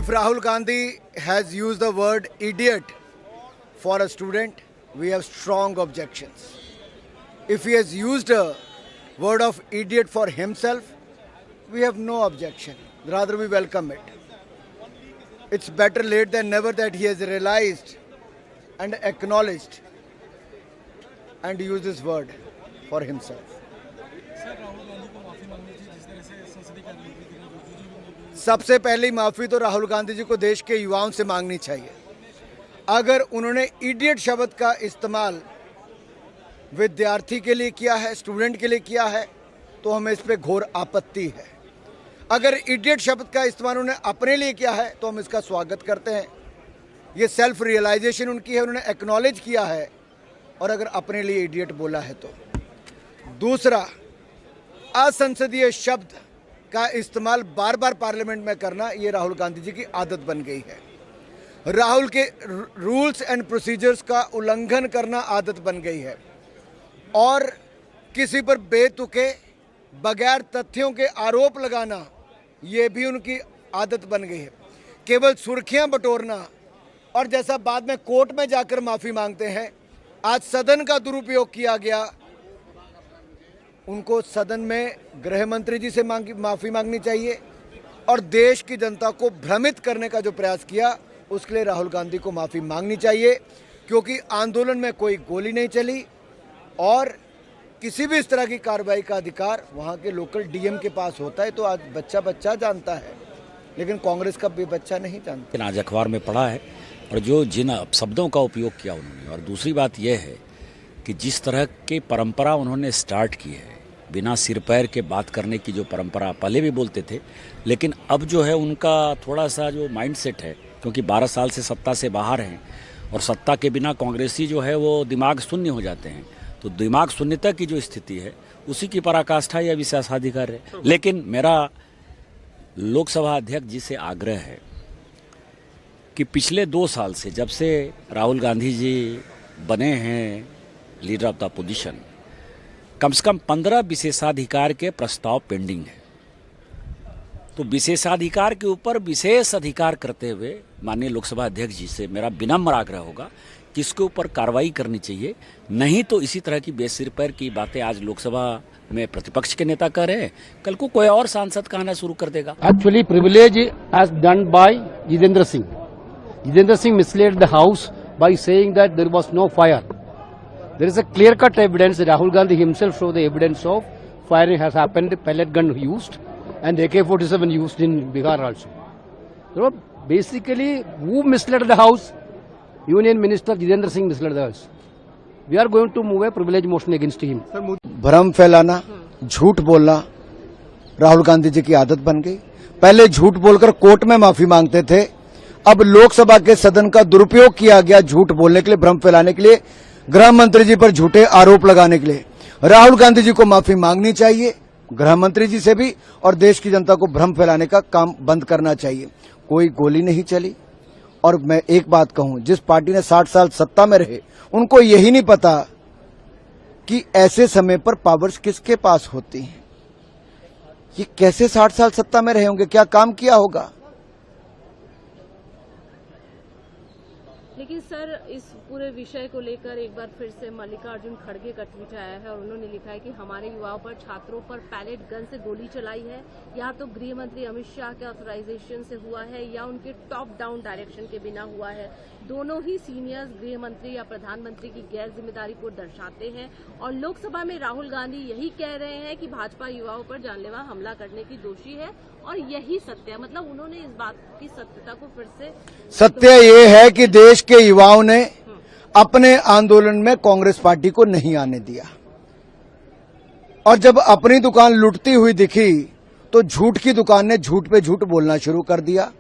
Rahul Gandhi has used the word idiot for a student, we have strong objections. If he has used a word of idiot for himself, we have no objection. Rather, we welcome it. It's better late than never that he has realized and acknowledged and used this word for himself. सबसे पहली माफ़ी तो राहुल गांधी जी को देश के युवाओं से मांगनी चाहिए। अगर उन्होंने इडियट शब्द का इस्तेमाल विद्यार्थी के लिए किया है, स्टूडेंट के लिए किया है, तो हमें इस पे घोर आपत्ति है। अगर इडियट शब्द का इस्तेमाल उन्होंने अपने लिए किया है तो हम इसका स्वागत करते हैं। ये सेल्फ रियलाइजेशन उनकी है, उन्होंने एक्नॉलेज किया है। और अगर अपने लिए इडियट बोला है तो दूसरा, असंसदीय शब्द का इस्तेमाल बार बार पार्लियामेंट में करना, ये राहुल गांधी जी की आदत बन गई है। राहुल के रूल्स एंड प्रोसीजर्स का उल्लंघन करना आदत बन गई है और किसी पर बेतुके बगैर तथ्यों के आरोप लगाना, ये भी उनकी आदत बन गई है। केवल सुर्खियां बटोरना और जैसा बाद में कोर्ट में जाकर माफ़ी मांगते हैं, आज सदन का दुरुपयोग किया गया। उनको सदन में गृह मंत्री जी से माफ़ी मांगनी चाहिए और देश की जनता को भ्रमित करने का जो प्रयास किया उसके लिए राहुल गांधी को माफ़ी मांगनी चाहिए, क्योंकि आंदोलन में कोई गोली नहीं चली और किसी भी इस तरह की कार्रवाई का अधिकार वहाँ के लोकल डीएम के पास होता है। तो आज बच्चा जानता है, लेकिन कांग्रेस का भी बच्चा नहीं जानता। आज अखबार में पढ़ा है और जो जिन शब्दों का उपयोग किया उन्होंने, और दूसरी बात यह है कि जिस तरह की परंपरा उन्होंने स्टार्ट की है, बिना सिर पैर के बात करने की जो परंपरा पहले भी बोलते थे, लेकिन अब जो है उनका थोड़ा सा जो माइंडसेट है, क्योंकि 12 साल से सत्ता से बाहर हैं और सत्ता के बिना कांग्रेसी जो है वो दिमाग शून्य हो जाते हैं। तो दिमाग शून्यता की जो स्थिति है उसी की पराकाष्ठा या विशेषाधिकार है। लेकिन मेरा लोकसभा अध्यक्ष जी से आग्रह है कि पिछले 2 साल से, जब से राहुल गांधी जी बने हैं लीडर ऑफ द अपोजिशन, कम से कम 15 विशेषाधिकार के प्रस्ताव पेंडिंग है। तो विशेषाधिकार के ऊपर विशेष अधिकार करते हुए माननीय लोकसभा अध्यक्ष जी से मेरा विनम्र आग्रह होगा कि इसके ऊपर कार्रवाई करनी चाहिए। नहीं तो इसी तरह की बेसिर पैर की बातें आज लोकसभा में प्रतिपक्ष के नेता कर रहे हैं, कल को कोई और सांसद कहना शुरू कर देगा। Actually privilege is done by Jitendra Singh. Jitendra Singh misled the house by saying that there was no fire. There is a clear-cut evidence that Rahul Gandhi himself showed the evidence of firing has happened, pellet gun used, and AK-47 used in Bihar also. So basically, who misled the House? Union Minister Jitendra Singh misled the House. We are going to move a privilege motion against him. भ्रम फैलाना, झूठ बोलना राहुल गांधी जी की आदत बन गई। पहले झूठ बोलकर कोर्ट में माफी मांगते थे, अब लोकसभा के सदन का दुरुपयोग किया गया झूठ बोलने के लिए, भ्रम फैलाने के लिए, गृह मंत्री जी पर झूठे आरोप लगाने के लिए। राहुल गांधी जी को माफी मांगनी चाहिए, गृह मंत्री जी से भी, और देश की जनता को भ्रम फैलाने का काम बंद करना चाहिए। कोई गोली नहीं चली। और मैं एक बात कहूं, जिस पार्टी ने 60 साल सत्ता में रहे, उनको यही नहीं पता कि ऐसे समय पर पावर्स किसके पास होती हैं। ये कैसे 60 साल सत्ता में रहे होंगे, क्या काम किया होगा। लेकिन सर, इस पूरे विषय को लेकर एक बार फिर से मल्लिकार्जुन खड़गे का ट्वीट आया है और उन्होंने लिखा है कि हमारे युवाओं पर, छात्रों पर पैलेट गन से गोली चलाई है, या तो गृह मंत्री अमित शाह के ऑथराइजेशन से हुआ है या उनके टॉप डाउन डायरेक्शन के बिना हुआ है। दोनों ही सीनियर्स गृह मंत्री या प्रधानमंत्री की गैर जिम्मेदारी को दर्शाते हैं और लोकसभा में राहुल गांधी यही कह रहे हैं कि भाजपा युवाओं पर जानलेवा हमला करने की दोषी है और यही सत्य है। मतलब उन्होंने इस बात की सत्यता को फिर से, सत्य ये है कि देश के युवाओं ने अपने आंदोलन में कांग्रेस पार्टी को नहीं आने दिया और जब अपनी दुकान लुटती हुई दिखी तो झूठ की दुकान ने झूठ पे झूठ बोलना शुरू कर दिया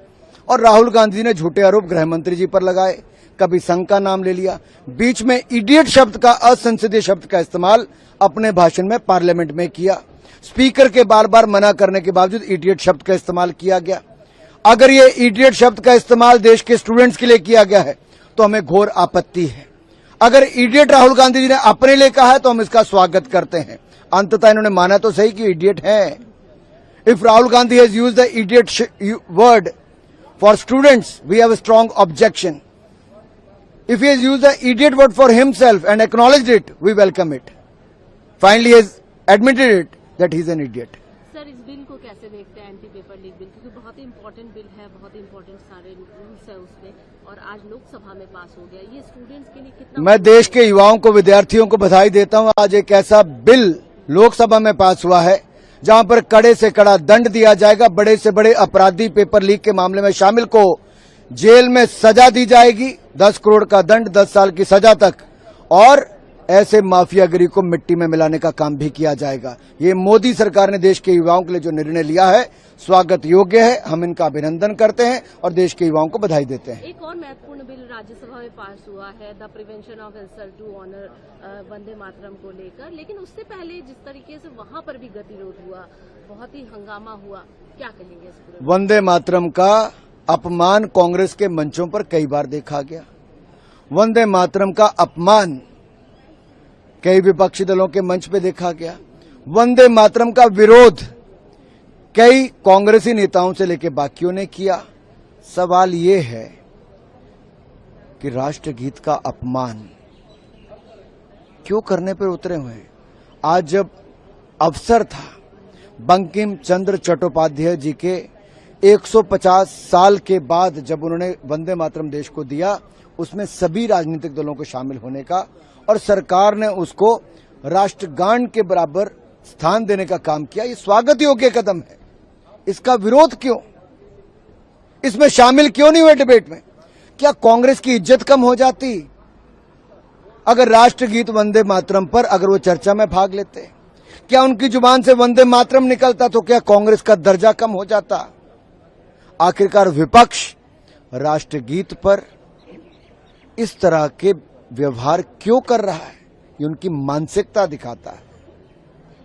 और राहुल गांधी ने झूठे आरोप गृह मंत्री जी पर लगाए, कभी संघ का नाम ले लिया, बीच में इडियट शब्द का, असंसदीय शब्द का इस्तेमाल अपने भाषण में पार्लियामेंट में किया। स्पीकर के बार बार मना करने के बावजूद इडियट शब्द का इस्तेमाल किया गया। अगर ये इडियट शब्द का इस्तेमाल देश के स्टूडेंट्स के लिए किया गया है तो हमें घोर आपत्ति है। अगर इडियट राहुल गांधी जी ने अपने लिए कहा है तो हम इसका स्वागत करते हैं। अंततः इन्होंने माना तो सही कि इडियट है। If Rahul Gandhi has used the idiot word For students, we have a strong objection. If he has used the idiot word for himself and acknowledged it, we welcome it. Finally, he has admitted it that he is an idiot. Sir, इस bill को कैसे देखते हैं, anti paper leak bill, क्योंकि बहुत ही important bill है, बहुत ही important सारे रूल्स है उसमें, और आज लोकसभा में पास हो गया। ये स्टूडेंट्स के लिए कितना... मैं देश के युवाओं को, विद्यार्थियों को बधाई देता हूं। आज एक ऐसा बिल लोकसभा में पास हुआ है जहां पर कड़े से कड़ा दंड दिया जाएगा। बड़े से बड़े अपराधी पेपर लीक के मामले में शामिल को जेल में सजा दी जाएगी, 10 करोड़ का दंड, 10 साल की सजा तक, और ऐसे माफियागिरी को मिट्टी में मिलाने का काम भी किया जाएगा। ये मोदी सरकार ने देश के युवाओं के लिए जो निर्णय लिया है, स्वागत योग्य है। हम इनका अभिनंदन करते हैं और देश के युवाओं को बधाई देते हैं। एक और महत्वपूर्ण बिल राज्यसभा में पास हुआ है, the prevention of insult to honour, Vande Mataram को लेकर। लेकिन उससे पहले जिस तरीके से वहां पर भी गतिरोध हुआ, बहुत ही हंगामा हुआ, क्या कहेंगे इस पूरे? वंदे मातरम का अपमान कांग्रेस के मंचों पर कई बार देखा गया। वंदे मातरम का अपमान कई विपक्षी दलों के मंच पे देखा गया। वंदे मातरम का विरोध कई कांग्रेसी नेताओं से लेकर बाकियों ने किया। सवाल ये है कि राष्ट्रगीत का अपमान क्यों करने पर उतरे हुए हैं? आज जब अवसर था बंकिम चंद्र चट्टोपाध्याय जी के 150 साल के बाद जब उन्होंने वंदे मातरम देश को दिया, उसमें सभी राजनीतिक दलों को शामिल होने का, और सरकार ने उसको राष्ट्रगान के बराबर स्थान देने का काम किया। ये स्वागत योग्य कदम है। इसका विरोध क्यों? इसमें शामिल क्यों नहीं हुए डिबेट में? क्या कांग्रेस की इज्जत कम हो जाती अगर राष्ट्रगीत वंदे मातरम पर अगर वो चर्चा में भाग लेते? क्या उनकी जुबान से वंदे मातरम निकलता तो क्या कांग्रेस का दर्जा कम हो जाता? आखिरकार विपक्ष राष्ट्रगीत पर इस तरह के व्यवहार क्यों कर रहा है? ये उनकी मानसिकता दिखाता है।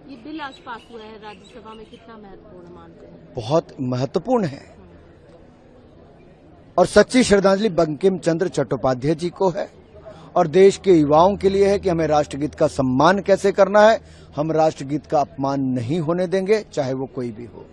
ये बिल आज पास हुआ है राज्यसभा में, कितना महत्वपूर्ण मानते हैं? बहुत महत्वपूर्ण है और सच्ची श्रद्धांजलि बंकिम चंद्र चट्टोपाध्याय जी को है और देश के युवाओं के लिए है कि हमें राष्ट्रगीत का सम्मान कैसे करना है। हम राष्ट्रगीत का अपमान नहीं होने देंगे, चाहे वो कोई भी हो।